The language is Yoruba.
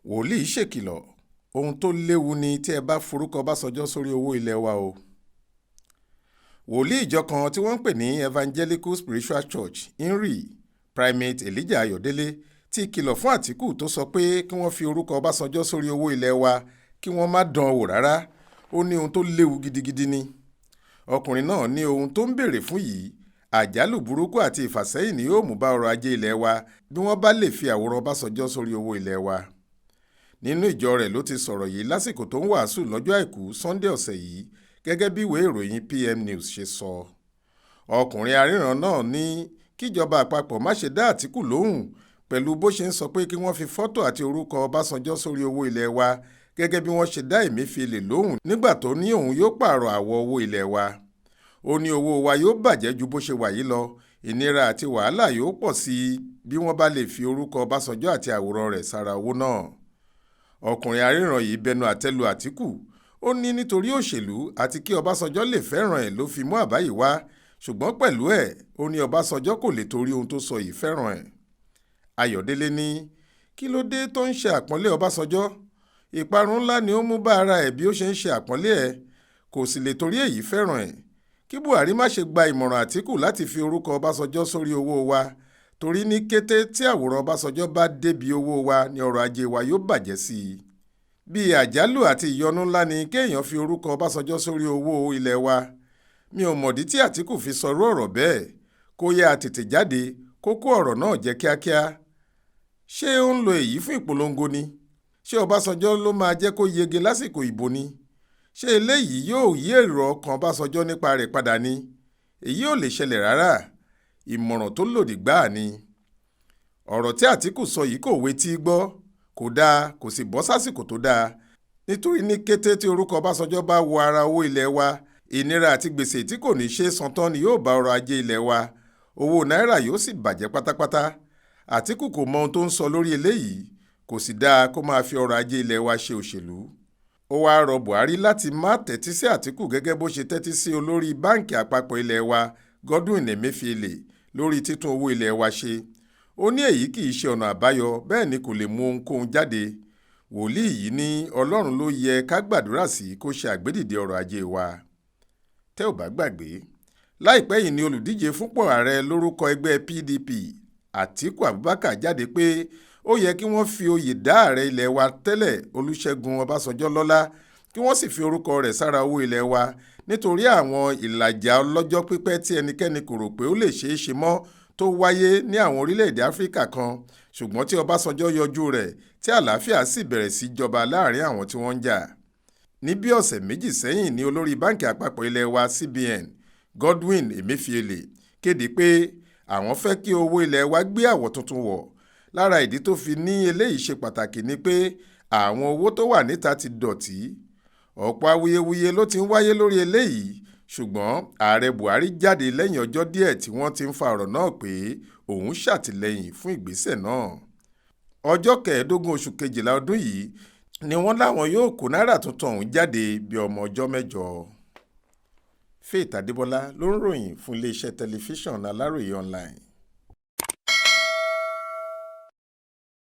Wolii ṣèkìlọ̀ ohun tó léwu ni tí ẹ bá forúkọ Ọbásanjọ́ sórí owó ilé wa o. Wòlíì ìjọ kan tí wọ́n ń pè ní Evangelical Spiritual Church INRI Primate Elijah Ayọ̀délé ti kìlọ̀ fún Àtíkù tó sọ pé kí wọ́n fi orúkọ Ọbásanjọ́ sórí owó ilé wa kí wọ́n má dán wò rárá. Ó ní ohun tó léwu gidigidi ni. Ọkùnrin náà ní ohun tó ń béèrè fún yìí àjálù burúkú àti ìfàsẹ́yìn ni yóò mú bá ọrọ̀ ajé ilé wa bí wọ́n bá lè fi àwòrán Ọbásanjọ́ sórí owó ilé wa. Nínú ìjọ rẹ̀ ló ti sọ̀rọ̀ yìí lásìkò tó ń wàásù lọ́jọ́ àìkú Sunday ọ̀sẹ̀ yìí gẹ́gẹ́ bí ìwé ìròyìn PM News ṣe sọ. Ọkùnrin aríran náà ní kíjọba àpapọ̀ má ṣe dá Àtíkù lóhùn pẹ̀lú bó ṣe ń sọ pé kí wọ́n fi fọ́tò àti orúkọ Ọbásanjọ́ sórí owó ilé wa gẹ́gẹ́ bí wọ́n ṣe dá Emefiele lóhùn nígbà tó ní òun yóò pààrọ̀ àwọ̀ owó ilé wa. Ó ní owó wa yóò bàjẹ́ ju bó ṣe wà yìí lọ, ìnira àti wàhálà yóò pọ̀ sí i bí wọ́n bá lè fi orúkọ Ọbásanjọ́ àti àwòrán rẹ̀ sára owó náà. Ọkùnrin aríran yìí bẹnu àtẹ́lu Àtíkù. Ó ní nítorí òṣèlú àti kí Ọbásanjọ́ lè fẹ́ràn ẹ̀ ló fi mú àbá yìí wá, ṣùgbọ́n pẹ̀lú ẹ̀ ó ní Ọbásanjọ́ kò lè torí ohun tó sọ yìí fẹ́ràn ẹ̀. Ayọ̀délé ní kí ló dé tó ń ṣe àpọ́nlé Ọbásanjọ́? Ìparun ńlá ni ó mú bá ara ẹ̀ bí ó ṣe ń ṣe àpọ́nlé ẹ̀, kò sì lè torí èyí fẹ́ràn ẹ̀. Kí Buhari má ṣe gba ìmọ̀ràn Àtíkù láti fi orúkọ Ọbásanjọ́ sórí owó wa, torí ní kété tí àwòrán Ọbásanjọ́ bá débi owó wa ni ọrọ̀ ajé wa yóò bàjẹ́ sí i. Bí àjálù àti ìyọnu ńlá ni kéèyàn fi orúkọ Ọbásanjọ́ sórí owó ilé wa. Mi ò mọ̀dí tí Àtíkù fi sọrú ọ̀rọ̀ bẹ́ẹ̀, kó yá tètè jáde kó kó ọ̀rọ̀ náà jẹ́ kíákíá. Ṣé ó ń lo èyí fún ìpolongo ni? Ṣé Ọbásanjọ́ ló máa jẹ́ kó yege lásìkò ìbò ni? Ṣé eléyìí yóò yí èrò ọkàn Ọbásanjọ́ nípa rẹ̀ padà ni? Èyí ò lè ṣẹlẹ̀ rárá. Ìmọ̀ràn tó lòdì gbáà ni. Ọ̀rọ̀ tí Àtíkù sọ yìí kò wetí gbọ́, kò dáa, kò sì bọ́ sásìkò tó dáa. Nítorí ní kété tí orúkọ Ọbásanjọ́ bá wọ ara owó ilé wa, ìnira àti gbèsè tí kò ní ṣe san tán ni yóò bá ọrọ̀ ajé ilé wa. Owó náírà yóò sì bàjẹ́ pátápátá. Àtíkù kò mọ ohun tó ń sọ lórí eléyìí, kò sì dáa kó máa fi ọrọ̀ ajé ilé wa ṣe òṣèlú. Ó wáá rọ Buhari láti má tẹ́tí sí Àtíkù gẹ́gẹ́ bó ṣe tẹ́tí sí olórí báǹkì àpapọ̀ ilé wa Godwin Emefiele lórí títún owó ilé wa ṣe. Ó ní èyí kì í ṣe ọ̀nà àbáyọ, bẹ́ẹ̀ ni kò lè mú ohunkóhun jáde. Wòlíì yìí ní Ọlọ́run ló yẹ ká gbàdúrà sí kó ṣe àgbédìde ọrọ̀ ajé wa. Tẹ́ ò bá gbàgbé, láìpẹ́ yìí ni olùdíje fúnpọ̀ ààrẹ lórúkọ ẹgbẹ́ PDP Àtíkù Abubakar jáde pé ó yẹ kí wọ́n fi oyè dá ààrẹ ilé wa tẹ́lẹ̀ Olúṣẹ́gun Ọbásanjọ́ lọ́lá kí wọ́n sì fi orúkọ rẹ̀ sára owó ilé wa nítorí àwọn ìlàjà ọlọ́jọ́ pípẹ́ tí ẹnikẹ́ni kò rò pé ó lè ṣeé ṣe mọ́ tó wáyé ní àwọn orílẹ̀-èdè Áfíríkà kan, ṣùgbọ́n tí Ọbásanjọ́ yọjú rẹ̀ tí àlàáfíà sì bẹ̀rẹ̀ sí jọba láàrin àwọn tí wọ́n ń jà. Ní bí ọ̀sẹ̀ méjì sẹ́yìn ni olórí báǹkì àpapọ̀ ilé wa CBN Godwin Emefiele kéde pé àwọn fẹ́ kí owó ilé wa gbé àwọ̀ tuntun wọ̀. Lára ìdí tó fi ní eléyìí ṣe pàtàkì ni pé àwọn owó tó wà níta ti dọ̀tí. Ọ̀pọ̀ awuyewuye ló ti ń wáyé lórí eléyìí, ṣùgbọ́n ààrẹ Buhari jáde lẹ́yìn ọjọ́ díẹ̀ tí wọ́n ti ń fa ọ̀rọ̀ náà pé òun ṣàtìlẹ́yìn fún ìgbésẹ̀ náà. Ọjọ́ 15 oṣù kejìlá ọdún yìí ni wọ́n láwọn yóò kó náírà tuntun ọ̀hún jáde bí ọmọ ọjọ́ mẹ́jọ. Faith Adébọlá ló ń ròyìn fún iléeṣẹ́ tẹlifíṣàn Aláròye online.